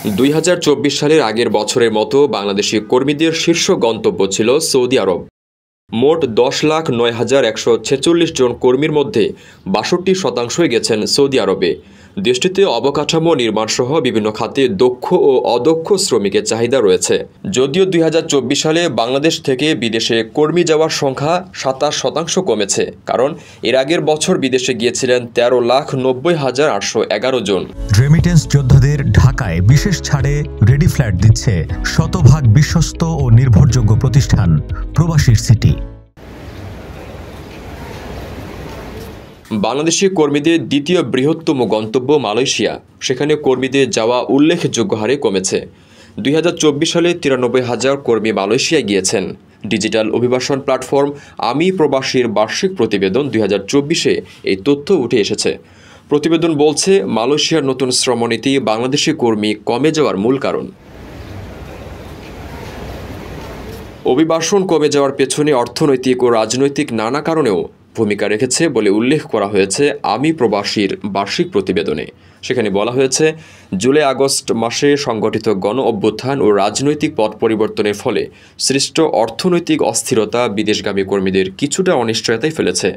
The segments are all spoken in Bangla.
2024 সালের আগের বছরের মতো বাংলাদেশি কর্মীদের শীর্ষ গন্তব্য ছিল সৌদি আরব। মোট 10,09,146 জন কর্মীর মধ্যে 62% গেছেন সৌদি আরবে। দেশটিতে অবকাঠামো নির্মাণসহ বিভিন্ন খাতে দক্ষ ও অদক্ষ শ্রমিকের চাহিদা রয়েছে। যদিও 2024 সালে বাংলাদেশ থেকে বিদেশে কর্মী যাওয়ার সংখ্যা 27% কমেছে, কারণ এর আগের বছর বিদেশে গিয়েছিলেন 13,90,811 জন। রেমিটেন্স যোদ্ধাদের ঢাকায় বিশেষ ছাড়ে রেডি ফ্ল্যাট দিচ্ছে শতভাগ বিশ্বস্ত ও নির্ভরযোগ্য প্রতিষ্ঠান প্রবাসীর সিটি। বাংলাদেশি কর্মীদের দ্বিতীয় বৃহত্তম গন্তব্য মালয়েশিয়া। সেখানে কর্মীদের যাওয়া উল্লেখযোগ্য হারে কমেছে। 2024 সালে 93,000 কর্মী মালয়েশিয়ায় গিয়েছেন। ডিজিটাল অভিবাসন প্ল্যাটফর্ম আমি প্রবাসীর বার্ষিক প্রতিবেদন 2024-এ এই তথ্য উঠে এসেছে। প্রতিবেদন বলছে, মালয়েশিয়ার নতুন শ্রমনীতি বাংলাদেশি কর্মী কমে যাওয়ার মূল কারণ। অভিবাসন কমে যাওয়ার পেছনে অর্থনৈতিক ও রাজনৈতিক নানা কারণেও ভূমিকা রেখেছে বলে উল্লেখ করা হয়েছে আমি প্রবাসীর বার্ষিক প্রতিবেদনে। সেখানে বলা হয়েছে, জুলাই আগস্ট মাসে সংগঠিত গণ অভ্যুত্থান ও রাজনৈতিক পথ পরিবর্তনের ফলে সৃষ্ট অর্থনৈতিক অস্থিরতা বিদেশগামী কর্মীদের কিছুটা অনিশ্চয়তায় ফেলেছে।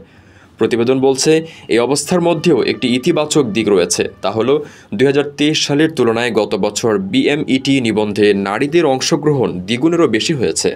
প্রতিবেদন বলছে, এই অবস্থার মধ্যেও একটি ইতিবাচক দিক রয়েছে। তা হলো 2023 সালের তুলনায় গত বছর বিএমইটি নিবন্ধে নারীদের অংশগ্রহণ দ্বিগুণেরও বেশি হয়েছে।